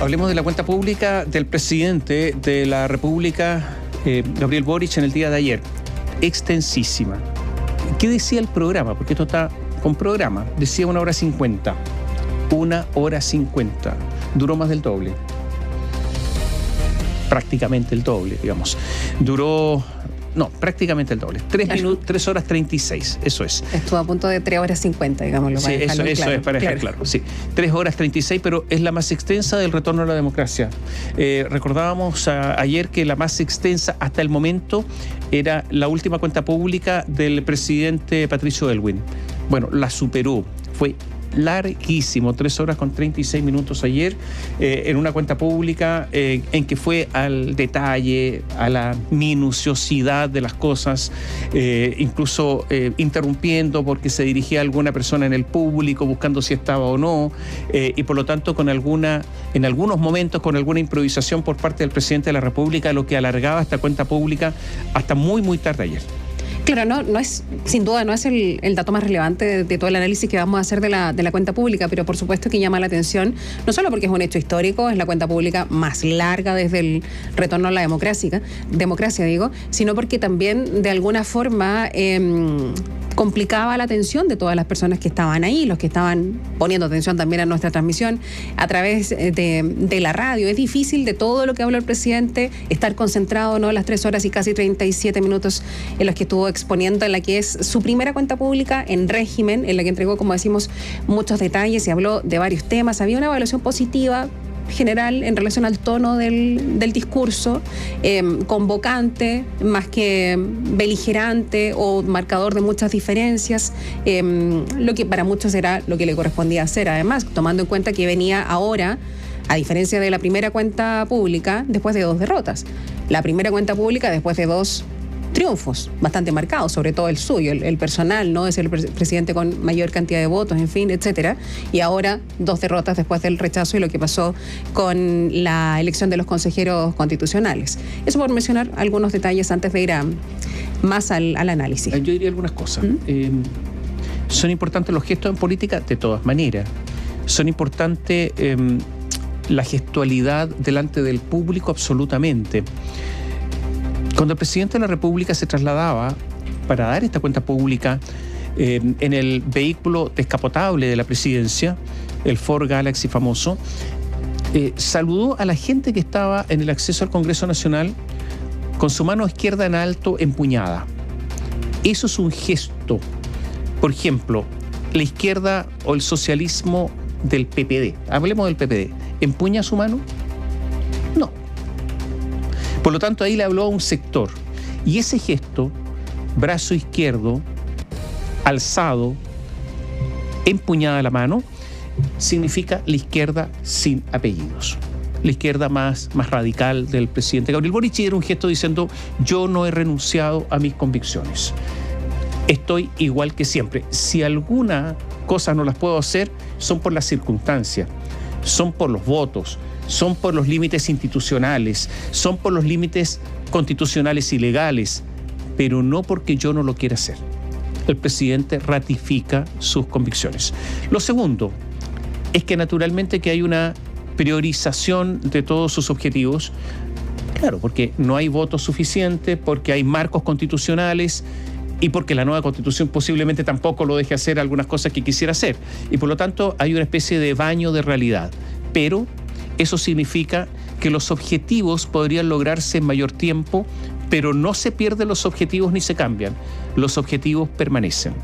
Hablemos de la cuenta pública del presidente de la República, Gabriel Boric, en el día de ayer. Extensísima. ¿Qué decía el programa? Porque esto está con programa. Decía 1 hora 50. 1 hora 50. Duró más del doble. Prácticamente el doble, digamos. Prácticamente el doble. 3 horas 36, eso es. Estuvo a punto de 3 horas 50, digámoslo. Sí, eso es para dejar claro. Sí. 3 horas 36, pero es la más extensa del retorno a la democracia. Recordábamos ayer que la más extensa hasta el momento era la última cuenta pública del presidente Patricio Aylwin. Bueno, la superó. Fue larguísimo, 3 horas con 36 minutos ayer, en una cuenta pública en que fue al detalle, a la minuciosidad de las cosas, incluso interrumpiendo porque se dirigía a alguna persona en el público, buscando si estaba o no, y por lo tanto en algunos momentos con alguna improvisación por parte del presidente de la República, lo que alargaba esta cuenta pública hasta muy, muy tarde ayer. Claro, no es, sin duda, no es el dato más relevante de todo el análisis que vamos a hacer de la cuenta pública, pero por supuesto que llama la atención, no solo porque es un hecho histórico, es la cuenta pública más larga desde el retorno a la democracia, sino porque también de alguna forma complicaba la atención de todas las personas que estaban ahí, los que estaban poniendo atención también a nuestra transmisión a través de la radio. Es difícil de todo lo que habló el presidente estar concentrado, ¿no?, las 3 horas y casi 37 minutos en los que estuvo exponiendo en la que es su primera cuenta pública en régimen, en la que entregó, como decimos, muchos detalles y habló de varios temas. Había una evaluación positiva general en relación al tono del discurso, convocante más que beligerante o marcador de muchas diferencias, lo que para muchos era lo que le correspondía hacer, además, tomando en cuenta que venía ahora, a diferencia de la primera cuenta pública, después de 2 derrotas. La primera cuenta pública después de 2 triunfos bastante marcados, sobre todo el suyo, el personal, ¿no? Es el presidente con mayor cantidad de votos, en fin, etcétera. Y ahora 2 derrotas después del rechazo y lo que pasó con la elección de los consejeros constitucionales. Eso por mencionar algunos detalles antes de ir más al análisis. Yo diría algunas cosas. Son importantes los gestos en política de todas maneras. Son importantes la gestualidad delante del público, absolutamente. Cuando el presidente de la República se trasladaba para dar esta cuenta pública en el vehículo descapotable de la presidencia, el Ford Galaxy famoso, saludó a la gente que estaba en el acceso al Congreso Nacional con su mano izquierda en alto empuñada. Eso es un gesto. Por ejemplo, la izquierda o el socialismo del PPD, hablemos del PPD, ¿empuña su mano? No. Por lo tanto, ahí le habló a un sector. Y ese gesto, brazo izquierdo, alzado, empuñada la mano, significa la izquierda sin apellidos. La izquierda más radical del presidente Gabriel Boric, y era un gesto diciendo: yo no he renunciado a mis convicciones. Estoy igual que siempre. Si alguna cosa no las puedo hacer, son por las circunstancias, son por los votos, son por los límites institucionales, son por los límites constitucionales y legales, pero no porque yo no lo quiera hacer. El presidente ratifica sus convicciones. Lo segundo es que naturalmente que hay una priorización de todos sus objetivos, claro, porque no hay votos suficientes, porque hay marcos constitucionales y porque la nueva constitución posiblemente tampoco lo deje hacer algunas cosas que quisiera hacer. Y por lo tanto hay una especie de baño de realidad. Pero eso significa que los objetivos podrían lograrse en mayor tiempo, pero no se pierden los objetivos ni se cambian. Los objetivos permanecen.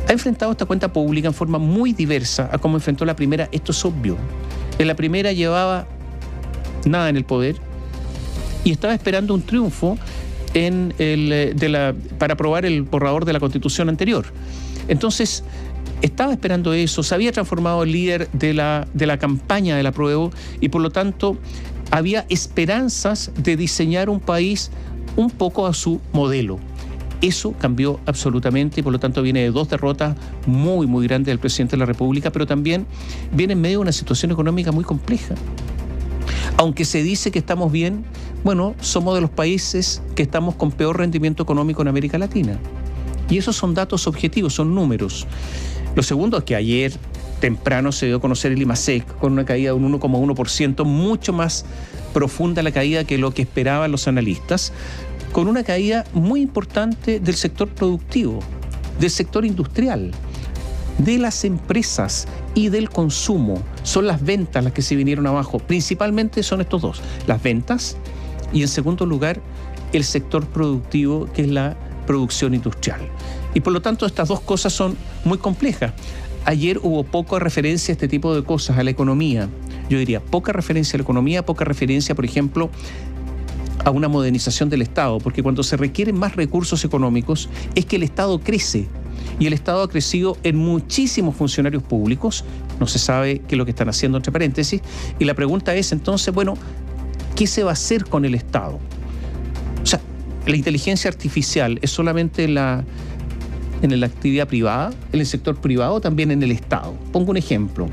Ha enfrentado esta cuenta pública en forma muy diversa a como enfrentó la primera. Esto es obvio. En la primera llevaba nada en el poder y estaba esperando un triunfo para aprobar el borrador de la Constitución anterior. Entonces, estaba esperando eso, se había transformado en líder de la campaña del apruebo y por lo tanto había esperanzas de diseñar un país un poco a su modelo. Eso cambió absolutamente y por lo tanto viene de 2 derrotas muy, muy grandes del presidente de la República, pero también viene en medio de una situación económica muy compleja. Aunque se dice que estamos bien, bueno, somos de los países que estamos con peor rendimiento económico en América Latina. Y esos son datos objetivos, son números. Lo segundo es que ayer temprano se dio a conocer el IMASEC con una caída de un 1,1%, mucho más profunda la caída que lo que esperaban los analistas, con una caída muy importante del sector productivo, del sector industrial, de las empresas y del consumo. Son las ventas las que se vinieron abajo. Principalmente son estos dos, las ventas y, en segundo lugar, el sector productivo, que es la producción industrial. Y por lo tanto estas dos cosas son muy complejas. Ayer hubo poca referencia a este tipo de cosas, a la economía. Yo diría poca referencia a la economía, poca referencia, por ejemplo, a una modernización del Estado, porque cuando se requieren más recursos económicos es que el Estado crece. Y el Estado ha crecido en muchísimos funcionarios públicos, no se sabe qué es lo que están haciendo, entre paréntesis, y la pregunta es entonces, bueno, ¿qué se va a hacer con el Estado? O sea, la inteligencia artificial es solamente en la actividad privada, en el sector privado, también en el Estado. Pongo un ejemplo.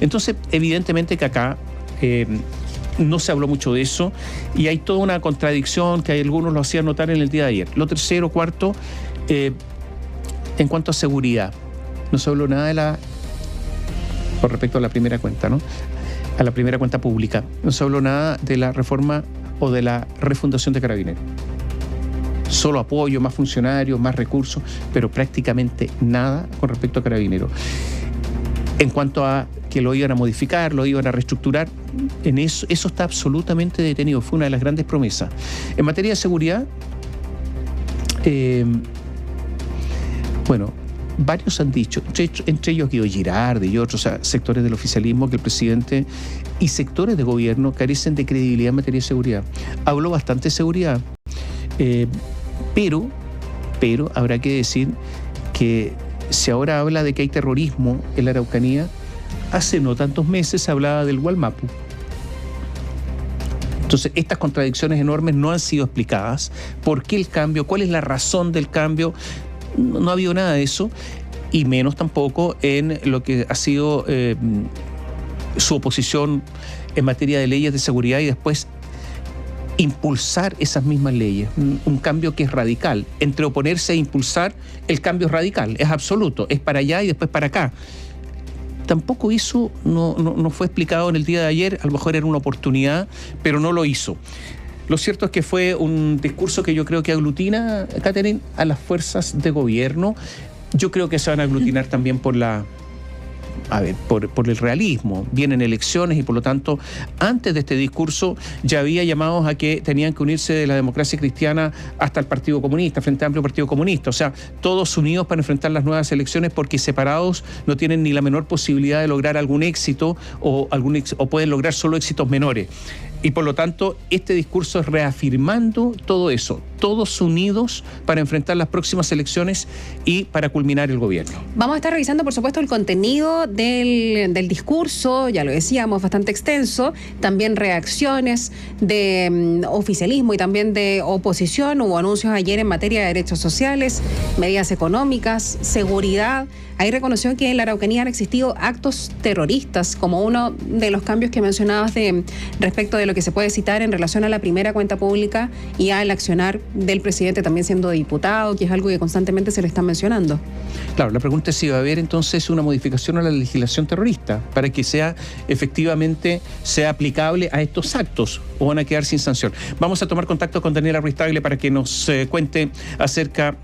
Entonces, evidentemente que acá no se habló mucho de eso y hay toda una contradicción que algunos lo hacían notar en el día de ayer. Lo tercero, cuarto, en cuanto a seguridad, no se habló nada con respecto a la primera cuenta, ¿no? A la primera cuenta pública. No se habló nada de la reforma o de la refundación de Carabineros. Solo apoyo, más funcionarios, más recursos, pero prácticamente nada con respecto a Carabineros. En cuanto a que lo iban a modificar, lo iban a reestructurar, en eso está absolutamente detenido. Fue una de las grandes promesas. En materia de seguridad, bueno, varios han dicho, entre ellos Guido Girardi y otros sectores del oficialismo, que el presidente y sectores de gobierno carecen de credibilidad en materia de seguridad. Habló bastante de seguridad, pero habrá que decir que si ahora habla de que hay terrorismo en la Araucanía, hace no tantos meses se hablaba del Gualmapu. Entonces, estas contradicciones enormes no han sido explicadas. ¿Por qué el cambio? ¿Cuál es la razón del cambio? No ha habido nada de eso, y menos tampoco en lo que ha sido su oposición en materia de leyes de seguridad y después impulsar esas mismas leyes. Un cambio que es radical. Entre oponerse e impulsar, el cambio es radical, es absoluto, es para allá y después para acá. Tampoco hizo, no fue explicado en el día de ayer, a lo mejor era una oportunidad, pero no lo hizo. Lo cierto es que fue un discurso que yo creo que aglutina, Catherine, a las fuerzas de gobierno. Yo creo que se van a aglutinar también por el realismo. Vienen elecciones y por lo tanto, antes de este discurso ya había llamados a que tenían que unirse de la democracia cristiana hasta el Partido Comunista, Frente Amplio Partido Comunista. O sea, todos unidos para enfrentar las nuevas elecciones, porque separados no tienen ni la menor posibilidad de lograr algún éxito o pueden lograr solo éxitos menores. Y por lo tanto, este discurso es reafirmando todo eso, todos unidos para enfrentar las próximas elecciones y para culminar el gobierno. Vamos a estar revisando, por supuesto, el contenido del discurso, ya lo decíamos, bastante extenso, también reacciones de oficialismo y también de oposición. Hubo anuncios ayer en materia de derechos sociales, medidas económicas, seguridad. Ahí reconoció que en la Araucanía han existido actos terroristas, como uno de los cambios que mencionabas respecto de lo que se puede citar en relación a la primera cuenta pública y al accionar del presidente también siendo diputado, que es algo que constantemente se le está mencionando. Claro, la pregunta es si va a haber entonces una modificación a la legislación terrorista para que efectivamente sea aplicable a estos actos, o van a quedar sin sanción. Vamos a tomar contacto con Daniela Ruiz Tagle para que nos cuente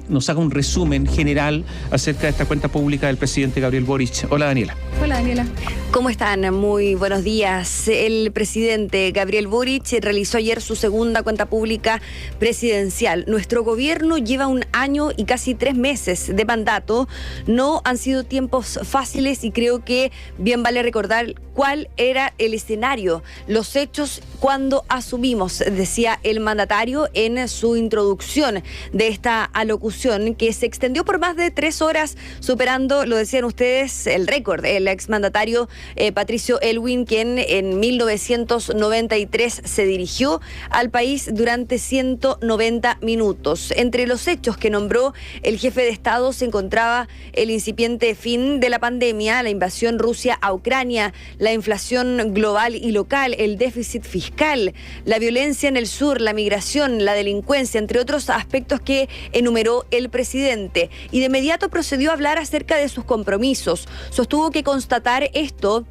nos haga un resumen general acerca de esta cuenta pública del presidente Gabriel Boric. Hola, Daniela. Hola, Daniela. ¿Cómo están? Muy buenos días. El presidente Gabriel Boric realizó ayer su segunda cuenta pública presidencial. Nuestro gobierno lleva 1 año y casi 3 meses de mandato. No han sido tiempos fáciles y creo que bien vale recordar cuál era el escenario, los hechos cuando asumimos, decía el mandatario en su introducción de esta alocución, que se extendió por más de 3 horas, superando, lo decían ustedes, el récord. El exmandatario Patricio Aylwin, quien en 1996 33 se dirigió al país durante 190 minutos. Entre los hechos que nombró el jefe de Estado se encontraba el incipiente fin de la pandemia, la invasión Rusia a Ucrania, la inflación global y local, el déficit fiscal, la violencia en el sur, la migración, la delincuencia, entre otros aspectos que enumeró el presidente. Y de inmediato procedió a hablar acerca de sus compromisos. Sostuvo que constatar esto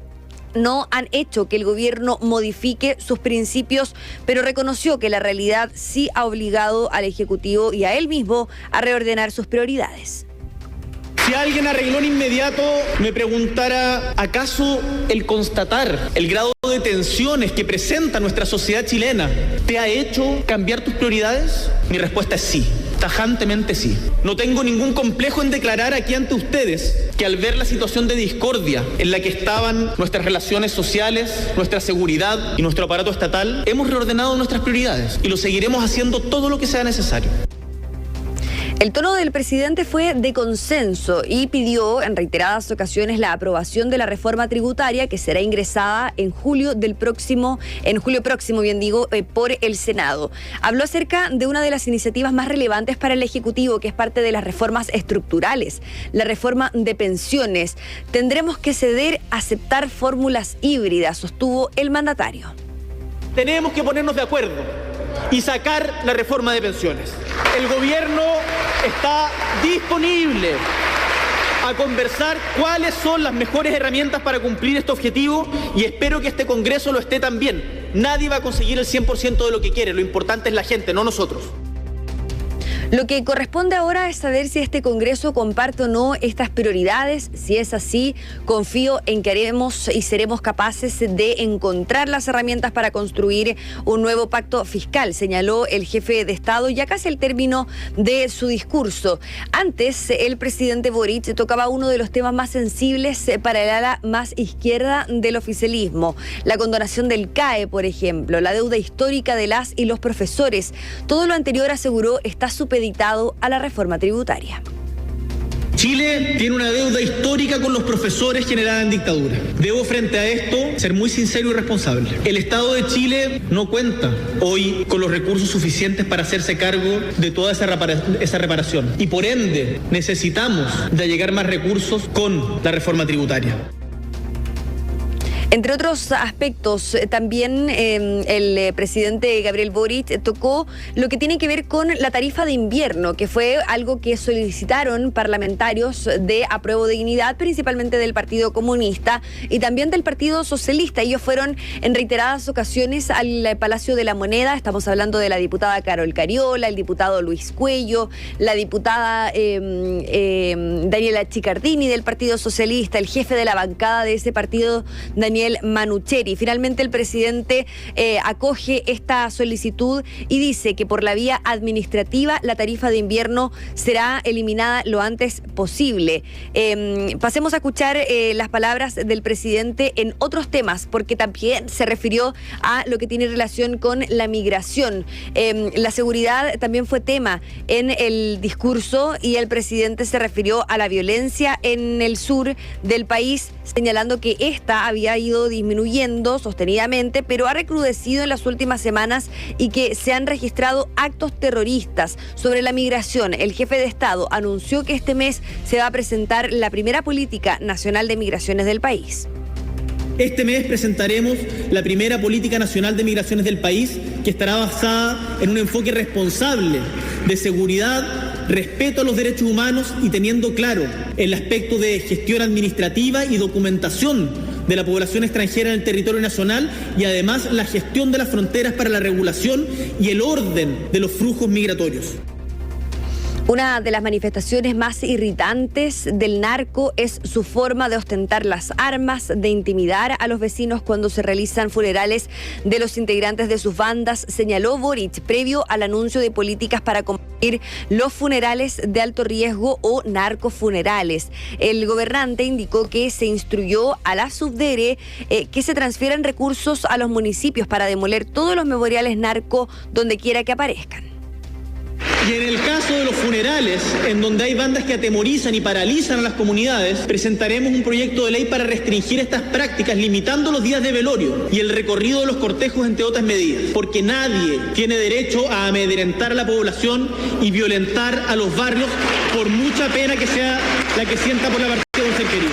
no han hecho que el gobierno modifique sus principios, pero reconoció que la realidad sí ha obligado al Ejecutivo y a él mismo a reordenar sus prioridades. Si alguien arregló en inmediato, me preguntara, ¿acaso el constatar el grado de tensiones que presenta nuestra sociedad chilena te ha hecho cambiar tus prioridades? Mi respuesta es sí, tajantemente sí. No tengo ningún complejo en declarar aquí ante ustedes que al ver la situación de discordia en la que estaban nuestras relaciones sociales, nuestra seguridad y nuestro aparato estatal, hemos reordenado nuestras prioridades y lo seguiremos haciendo todo lo que sea necesario. El tono del presidente fue de consenso y pidió en reiteradas ocasiones la aprobación de la reforma tributaria que será ingresada en julio próximo, por el Senado. Habló acerca de una de las iniciativas más relevantes para el Ejecutivo, que es parte de las reformas estructurales, la reforma de pensiones. Tendremos que ceder a aceptar fórmulas híbridas, sostuvo el mandatario. Tenemos que ponernos de acuerdo y sacar la reforma de pensiones. El gobierno está disponible a conversar cuáles son las mejores herramientas para cumplir este objetivo y espero que este Congreso lo esté también. Nadie va a conseguir el 100% de lo que quiere, lo importante es la gente, no nosotros. Lo que corresponde ahora es saber si este Congreso comparte o no estas prioridades. Si es así, confío en que haremos y seremos capaces de encontrar las herramientas para construir un nuevo pacto fiscal, señaló el jefe de Estado ya casi al término de su discurso. Antes, el presidente Boric tocaba uno de los temas más sensibles para el ala más izquierda del oficialismo, la condonación del CAE, por ejemplo, la deuda histórica de las y los profesores. Todo lo anterior, aseguró, está supeditado a la reforma tributaria. Chile tiene una deuda histórica con los profesores generada en dictadura. Debo frente a esto ser muy sincero y responsable. El Estado de Chile no cuenta hoy con los recursos suficientes para hacerse cargo de toda esa reparación y por ende necesitamos de allegar más recursos con la reforma tributaria. Entre otros aspectos, también el presidente Gabriel Boric tocó lo que tiene que ver con la tarifa de invierno, que fue algo que solicitaron parlamentarios de Apruebo Dignidad, principalmente del Partido Comunista y también del Partido Socialista. Ellos fueron en reiteradas ocasiones al Palacio de la Moneda. Estamos hablando de la diputada Carol Cariola, el diputado Luis Cuello, la diputada Daniela Chiccardini del Partido Socialista, el jefe de la bancada de ese partido, Daniel Manucheri. Finalmente el presidente acoge esta solicitud y dice que por la vía administrativa la tarifa de invierno será eliminada lo antes posible. Pasemos a escuchar las palabras del presidente en otros temas, porque también se refirió a lo que tiene relación con la migración. La seguridad también fue tema en el discurso y el presidente se refirió a la violencia en el sur del país, señalando que esta había ido disminuyendo sostenidamente, pero ha recrudecido en las últimas semanas y que se han registrado actos terroristas. Sobre la migración, el jefe de Estado anunció que este mes se va a presentar la primera política nacional de migraciones del país. Este mes presentaremos la primera política nacional de migraciones del país, que estará basada en un enfoque responsable de seguridad, respeto a los derechos humanos y teniendo claro el aspecto de gestión administrativa y documentación de la población extranjera en el territorio nacional y además la gestión de las fronteras para la regulación y el orden de los flujos migratorios. Una de las manifestaciones más irritantes del narco es su forma de ostentar las armas, de intimidar a los vecinos cuando se realizan funerales de los integrantes de sus bandas, señaló Boric, previo al anuncio de políticas para combatir los funerales de alto riesgo o narcofunerales. El gobernante indicó que se instruyó a la Subdere que se transfieran recursos a los municipios para demoler todos los memoriales narco donde quiera que aparezcan. Y en el caso de los funerales, en donde hay bandas que atemorizan y paralizan a las comunidades, presentaremos un proyecto de ley para restringir estas prácticas, limitando los días de velorio y el recorrido de los cortejos, entre otras medidas. Porque nadie tiene derecho a amedrentar a la población y violentar a los barrios, por mucha pena que sea la que sienta por la partida de un ser querido.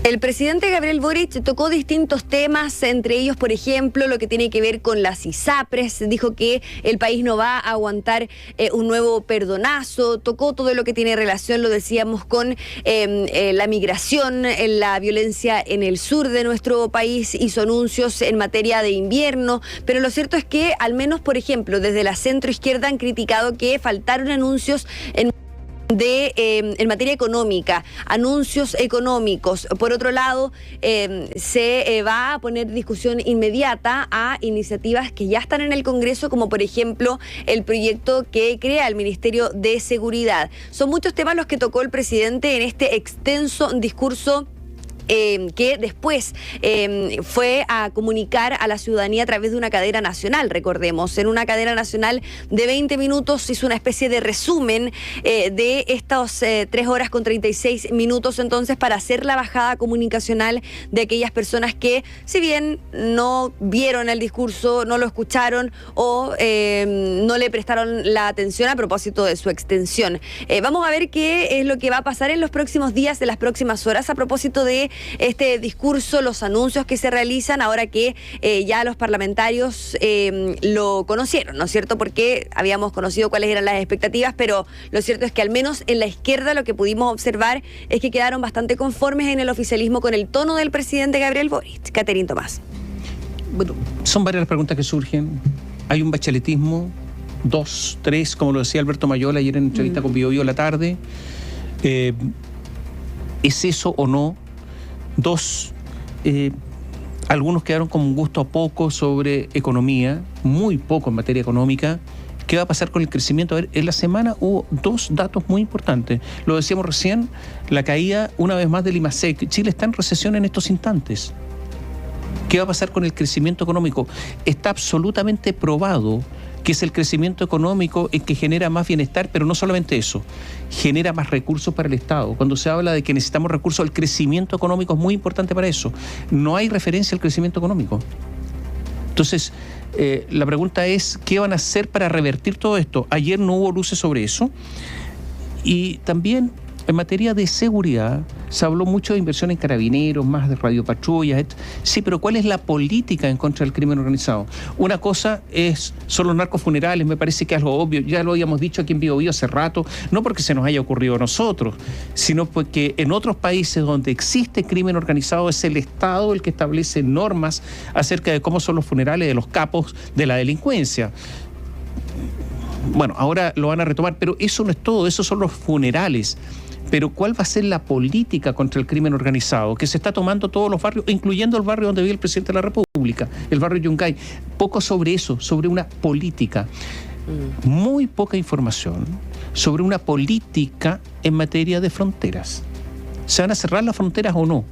El presidente Gabriel Boric tocó distintos temas, entre ellos, por ejemplo, lo que tiene que ver con las ISAPRES. Dijo que el país no va a aguantar un nuevo perdonazo. Tocó todo lo que tiene relación, lo decíamos, con la migración, la violencia en el sur de nuestro país. Hizo anuncios en materia de invierno. Pero lo cierto es que, al menos, por ejemplo, desde la centroizquierda han criticado que faltaron anuncios en materia económica, anuncios económicos. Por otro lado, se va a poner discusión inmediata a iniciativas que ya están en el Congreso, como por ejemplo el proyecto que crea el Ministerio de Seguridad. Son muchos temas los que tocó el presidente en este extenso discurso que después fue a comunicar a la ciudadanía a través de una cadena nacional, recordemos. En una cadena nacional de 20 minutos hizo una especie de resumen de estas 3 horas con 36 minutos, entonces, para hacer la bajada comunicacional de aquellas personas que, si bien no vieron el discurso, no lo escucharon o no le prestaron la atención a propósito de su extensión. Vamos a ver qué es lo que va a pasar en los próximos días, en las próximas horas, a propósito de este discurso, los anuncios que se realizan ahora que ya los parlamentarios lo conocieron, ¿no es cierto? Porque habíamos conocido cuáles eran las expectativas, pero lo cierto es que al menos en la izquierda lo que pudimos observar es que quedaron bastante conformes en el oficialismo con el tono del presidente Gabriel Boric. Caterín Tomás. Bueno, son varias las preguntas que surgen. Hay un bacheletismo, 2, 3, como lo decía Alberto Mayola ayer en entrevista con Bio Bio la tarde. ¿Es eso o no? 2, algunos quedaron con un gusto a poco sobre economía, muy poco en materia económica. ¿Qué va a pasar con el crecimiento? A ver, en la semana hubo 2 datos muy importantes. Lo decíamos recién, la caída una vez más del IMASEC. Chile está en recesión en estos instantes. ¿Qué va a pasar con el crecimiento económico? Está absolutamente probado que es el crecimiento económico el que genera más bienestar, pero no solamente eso, genera más recursos para el Estado. Cuando se habla de que necesitamos recursos, el crecimiento económico es muy importante para eso. No hay referencia al crecimiento económico. Entonces, la pregunta es, ¿qué van a hacer para revertir todo esto? Ayer no hubo luces sobre eso. Y también, en materia de seguridad, se habló mucho de inversión en carabineros, más de radiopatrullas. Sí, pero ¿cuál es la política en contra del crimen organizado? Una cosa son los narcos funerales, me parece que es algo obvio. Ya lo habíamos dicho aquí en Bio Bio hace rato, no porque se nos haya ocurrido a nosotros, sino porque en otros países donde existe crimen organizado es el Estado el que establece normas acerca de cómo son los funerales de los capos de la delincuencia. Bueno, ahora lo van a retomar, pero eso no es todo, esos son los funerales. Pero ¿cuál va a ser la política contra el crimen organizado? Que se está tomando todos los barrios, incluyendo el barrio donde vive el presidente de la República, el barrio Yungay. Poco sobre eso, sobre una política. Muy poca información sobre una política en materia de fronteras. ¿Se van a cerrar las fronteras o no?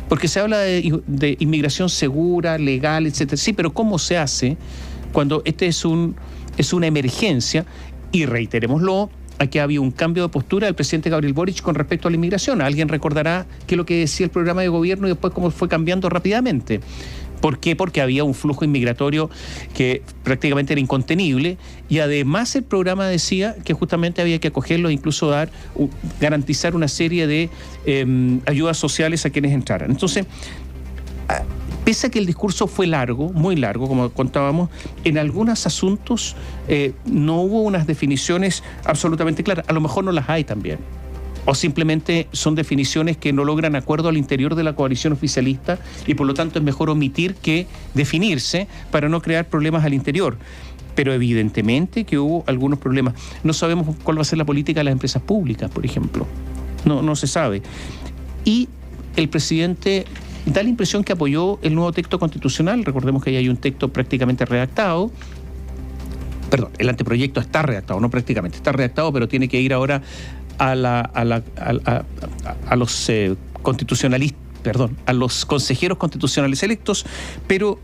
Porque se habla de inmigración segura, legal, etcétera. Sí, pero ¿cómo se hace cuando es una emergencia? Y reiterémoslo, aquí había un cambio de postura del presidente Gabriel Boric con respecto a la inmigración. Alguien recordará qué es lo que decía el programa de gobierno y después cómo fue cambiando rápidamente. ¿Por qué? Porque había un flujo inmigratorio que prácticamente era incontenible y además el programa decía que justamente había que acogerlo e incluso garantizar una serie de ayudas sociales a quienes entraran. Entonces, pese a que el discurso fue largo, muy largo, como contábamos, en algunos asuntos no hubo unas definiciones absolutamente claras. A lo mejor no las hay también. O simplemente son definiciones que no logran acuerdo al interior de la coalición oficialista y por lo tanto es mejor omitir que definirse para no crear problemas al interior. Pero evidentemente que hubo algunos problemas. No sabemos cuál va a ser la política de las empresas públicas, por ejemplo. No se sabe. Y el presidente da la impresión que apoyó el nuevo texto constitucional. Recordemos que ahí hay un texto prácticamente redactado. Perdón, el anteproyecto está redactado, no prácticamente, está redactado, pero tiene que ir ahora a los constitucionalistas, a los consejeros constitucionales electos, pero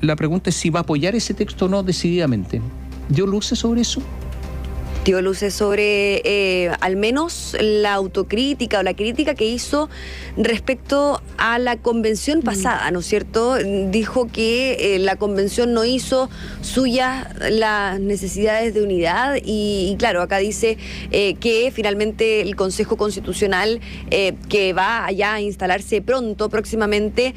la pregunta es si va a apoyar ese texto o no decididamente. ¿Dio luces sobre eso? dio luces sobre al menos la autocrítica o la crítica que hizo respecto a la convención pasada, ¿no es cierto? Dijo que la convención no hizo suyas las necesidades de unidad y claro, acá dice que finalmente el Consejo Constitucional que va allá a instalarse próximamente,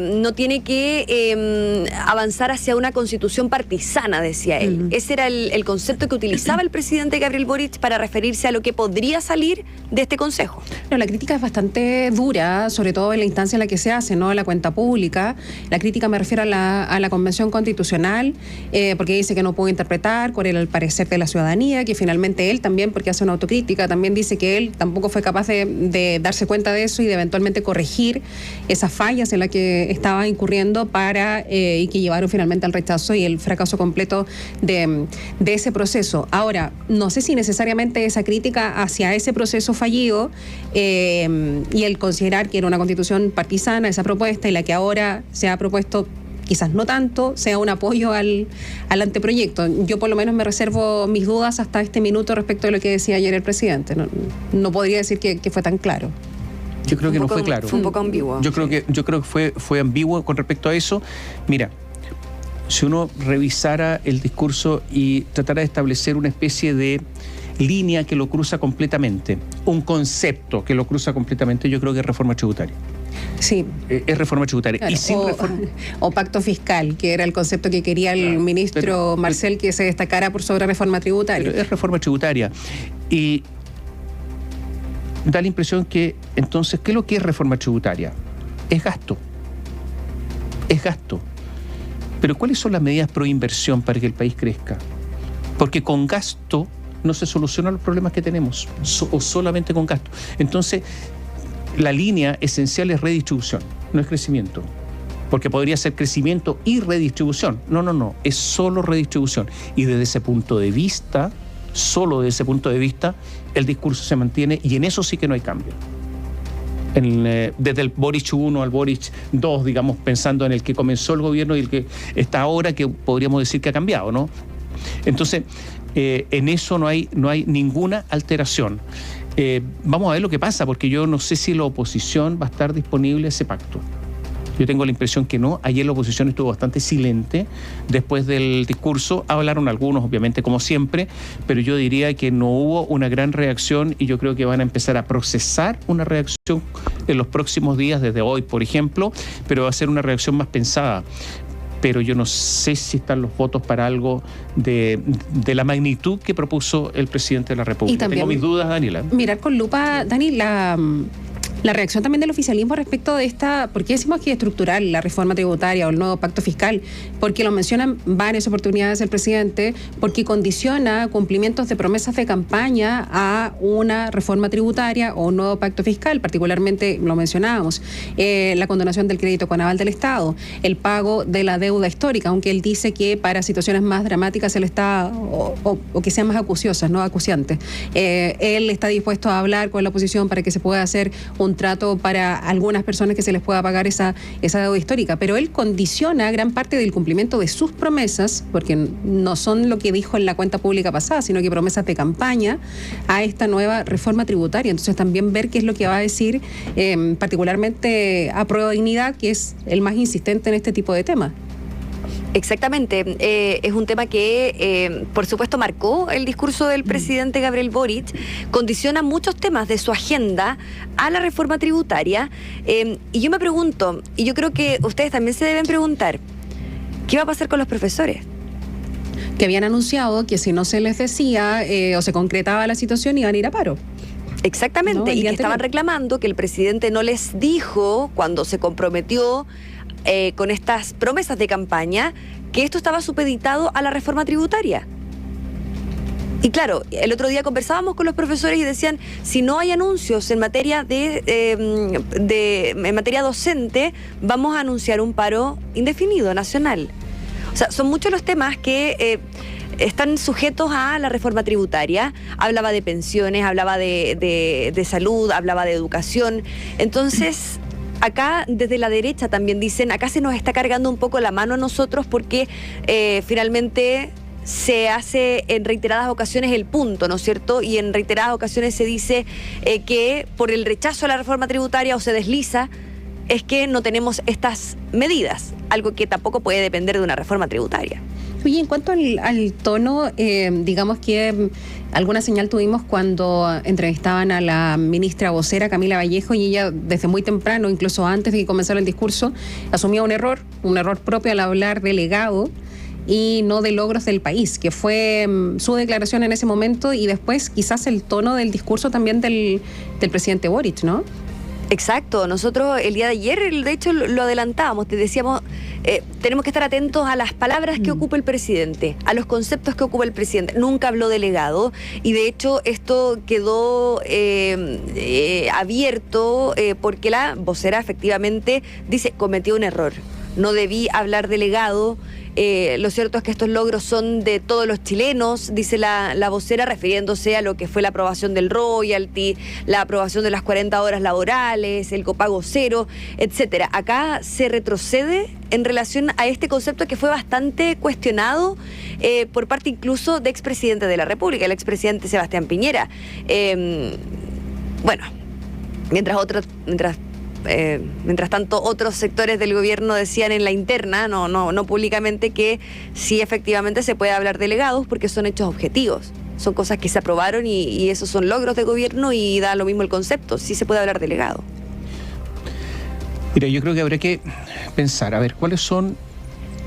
no tiene que avanzar hacia una constitución partisana, decía él. Ese era el concepto que utilizaba el presidente Gabriel Boric para referirse a lo que podría salir de este Consejo. No, la crítica es bastante dura, sobre todo en la instancia en la que se hace, ¿no? La cuenta pública. La crítica me refiero a la Convención Constitucional, porque dice que no pudo interpretar cuál era el parecer de la ciudadanía, que finalmente él también, porque hace una autocrítica, también dice que él tampoco fue capaz de darse cuenta de eso y de eventualmente corregir esas fallas en las que estaba incurriendo y que llevaron finalmente al rechazo y el fracaso completo de ese proceso. Ahora, no sé si necesariamente esa crítica hacia ese proceso fallido y el considerar que era una constitución partisana, esa propuesta, y la que ahora se ha propuesto quizás no tanto, sea un apoyo al anteproyecto. Yo por lo menos me reservo mis dudas hasta este minuto respecto de lo que decía ayer el presidente. No podría decir que fue tan claro. Yo creo que no fue claro. Fue un poco ambiguo. Yo creo que fue ambiguo con respecto a eso. Mira, si uno revisara el discurso y tratara de establecer una especie de línea que lo cruza completamente, un concepto que lo cruza completamente, yo creo que es reforma tributaria. Sí. Es reforma tributaria. Claro, y sin o pacto fiscal, que era el concepto que quería el ministro Marcel, que se destacara por sobre reforma tributaria. Es reforma tributaria. Y da la impresión que, entonces, ¿qué es lo que es reforma tributaria? Es gasto. Es gasto. Pero ¿cuáles son las medidas pro inversión para que el país crezca? Porque con gasto no se solucionan los problemas que tenemos, o solamente con gasto. Entonces, la línea esencial es redistribución, no es crecimiento. Porque podría ser crecimiento y redistribución. No, es solo redistribución. Y desde ese punto de vista, solo desde ese punto de vista, el discurso se mantiene y en eso sí que no hay cambio. Desde el Boric 1 al Boric 2, digamos, pensando en el que comenzó el gobierno y el que está ahora, que podríamos decir que ha cambiado, ¿no? Entonces, en eso no hay ninguna alteración. Vamos a ver lo que pasa, porque yo no sé si la oposición va a estar disponible a ese pacto. Yo tengo la impresión que no. Ayer la oposición estuvo bastante silente después del discurso. Hablaron algunos, obviamente, como siempre, pero yo diría que no hubo una gran reacción y yo creo que van a empezar a procesar una reacción en los próximos días, desde hoy, por ejemplo, pero va a ser una reacción más pensada. Pero yo no sé si están los votos para algo de la magnitud que propuso el presidente de la República. Y también, tengo mis dudas, Daniela. Mirar con lupa, Dani, la reacción también del oficialismo respecto de esta, ¿por qué decimos que es estructural la reforma tributaria o el nuevo pacto fiscal? Porque lo mencionan varias oportunidades el presidente, porque condiciona cumplimientos de promesas de campaña a una reforma tributaria o un nuevo pacto fiscal, particularmente lo mencionábamos, la condonación del crédito con aval del Estado, el pago de la deuda histórica, aunque él dice que para situaciones más dramáticas él está, o que sean más acuciosas, no acuciantes, él está dispuesto a hablar con la oposición para que se pueda hacer un trato para algunas personas que se les pueda pagar esa deuda histórica, pero él condiciona gran parte del cumplimiento de sus promesas, porque no son lo que dijo en la cuenta pública pasada, sino que promesas de campaña, a esta nueva reforma tributaria. Entonces también ver qué es lo que va a decir, particularmente a Prueba de Dignidad, que es el más insistente en este tipo de temas. Exactamente, es un tema que por supuesto marcó el discurso del presidente Gabriel Boric, condiciona muchos temas de su agenda a la reforma tributaria, y yo me pregunto, y yo creo que ustedes también se deben preguntar, ¿qué va a pasar con los profesores? Que habían anunciado que si no se les decía o se concretaba la situación iban a ir a paro. Exactamente, ¿No? y que estaban reclamando que el presidente no les dijo cuando se comprometió con estas promesas de campaña, que esto estaba supeditado a la reforma tributaria. Y claro, el otro día conversábamos con los profesores y decían, si no hay anuncios en materia en materia docente, vamos a anunciar un paro indefinido, nacional. O sea, son muchos los temas que están sujetos a la reforma tributaria. Hablaba de pensiones, hablaba de salud, hablaba de educación. Entonces, acá desde la derecha también dicen, acá se nos está cargando un poco la mano a nosotros porque finalmente se hace en reiteradas ocasiones el punto, ¿no es cierto? Y en reiteradas ocasiones se dice que por el rechazo a la reforma tributaria, o se desliza, es que no tenemos estas medidas, algo que tampoco puede depender de una reforma tributaria. Oye, en cuanto al tono, digamos que alguna señal tuvimos cuando entrevistaban a la ministra vocera Camila Vallejo, y ella desde muy temprano, incluso antes de que comenzara el discurso, asumía un error propio al hablar de legado y no de logros del país, que fue su declaración en ese momento, y después quizás el tono del discurso también del presidente Boric, ¿no? Exacto, nosotros el día de ayer, de hecho, lo adelantábamos, te decíamos, tenemos que estar atentos a las palabras que ocupa el presidente, a los conceptos que ocupa el presidente. Nunca habló de legado, y de hecho esto quedó abierto porque la vocera efectivamente dice, cometió un error, no debí hablar de legado. Lo cierto es que estos logros son de todos los chilenos, dice la vocera, refiriéndose a lo que fue la aprobación del royalty, la aprobación de las 40 horas laborales, el copago cero, etcétera. Acá se retrocede en relación a este concepto que fue bastante cuestionado por parte incluso de expresidente de la República, el expresidente Sebastián Piñera. Bueno, mientras tanto otros sectores del gobierno decían en la interna, no públicamente, que sí efectivamente se puede hablar de legados porque son hechos objetivos, son cosas que se aprobaron y esos son logros de gobierno, y da lo mismo el concepto, sí se puede hablar de legado. Mira, yo creo que habría que pensar, a ver, ¿cuáles son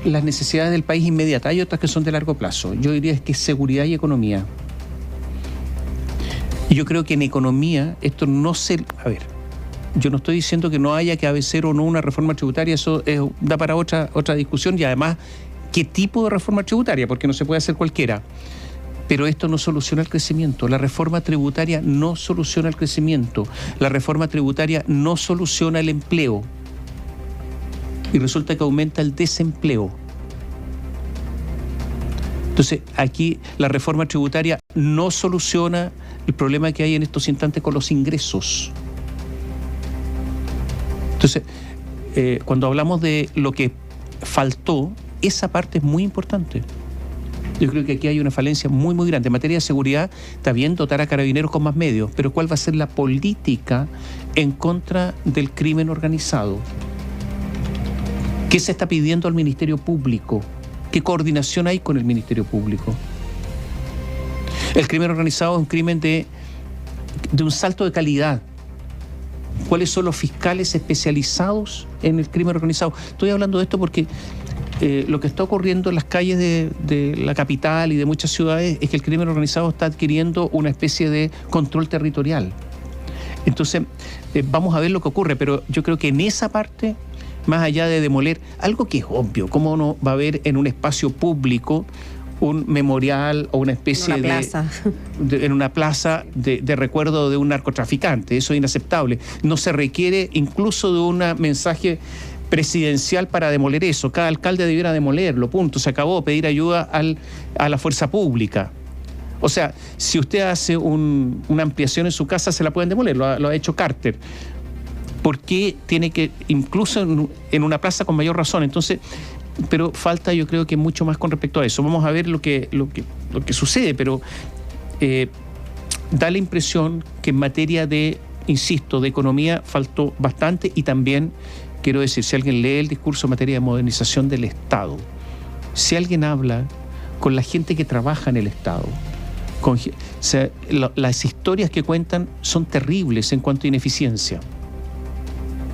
las necesidades del país inmediatas? Hay otras que son de largo plazo. Yo diría que seguridad y economía. Y yo creo que en economía esto no se... A ver, yo no estoy diciendo que no haya que hacer o no una reforma tributaria, eso da para otra discusión, y además, ¿qué tipo de reforma tributaria? Porque no se puede hacer cualquiera. Pero esto no soluciona el crecimiento. La reforma tributaria no soluciona el crecimiento. La reforma tributaria no soluciona el empleo. Y resulta que aumenta el desempleo. Entonces, aquí la reforma tributaria no soluciona el problema que hay en estos instantes con los ingresos. Entonces, cuando hablamos de lo que faltó, esa parte es muy importante. Yo creo que aquí hay una falencia muy, muy grande. En materia de seguridad, está bien dotar a Carabineros con más medios, pero ¿cuál va a ser la política en contra del crimen organizado? ¿Qué se está pidiendo al Ministerio Público? ¿Qué coordinación hay con el Ministerio Público? El crimen organizado es un crimen de un salto de calidad. ¿Cuáles son los fiscales especializados en el crimen organizado? Estoy hablando de esto porque lo que está ocurriendo en las calles de la capital y de muchas ciudades es que el crimen organizado está adquiriendo una especie de control territorial. Entonces, vamos a ver lo que ocurre, pero yo creo que en esa parte, más allá de demoler, algo que es obvio, ¿cómo no va a haber en un espacio público un memorial o una especie en una plaza de recuerdo de un narcotraficante? Eso es inaceptable. No se requiere incluso de un mensaje presidencial para demoler eso. Cada alcalde debiera demolerlo, punto, se acabó. Pedir ayuda a la fuerza pública. O sea, si usted hace una ampliación en su casa, se la pueden demoler, lo ha hecho Carter. ¿Por qué tiene que, incluso en una plaza con mayor razón? Entonces, pero falta, yo creo que mucho más con respecto a eso. Vamos a ver lo que sucede, pero da la impresión que en materia de, insisto, de economía faltó bastante. Y también, quiero decir, si alguien lee el discurso en materia de modernización del Estado, si alguien habla con la gente que trabaja en el Estado, las historias que cuentan son terribles en cuanto a ineficiencia.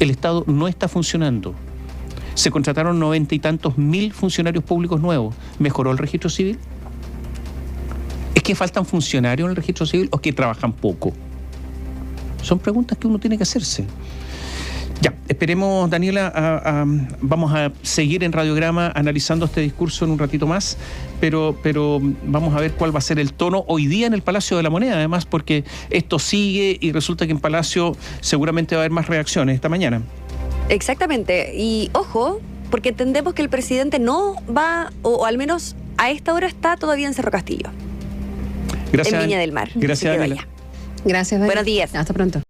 El Estado no está funcionando. Se contrataron 90 y tantos mil funcionarios públicos nuevos. ¿Mejoró el registro civil? ¿Es que faltan funcionarios en el registro civil o que trabajan poco? Son preguntas que uno tiene que hacerse. Ya, esperemos, Daniela, vamos a seguir en Radiograma analizando este discurso en un ratito más, pero vamos a ver cuál va a ser el tono hoy día en el Palacio de la Moneda, además, porque esto sigue y resulta que en Palacio seguramente va a haber más reacciones esta mañana. Exactamente, y ojo, porque entendemos que el presidente no va, o al menos a esta hora está todavía en Cerro Castillo. Gracias, en Viña del Mar. Gracias, Daniela. Gracias, Daniela. Buenos días. Hasta pronto.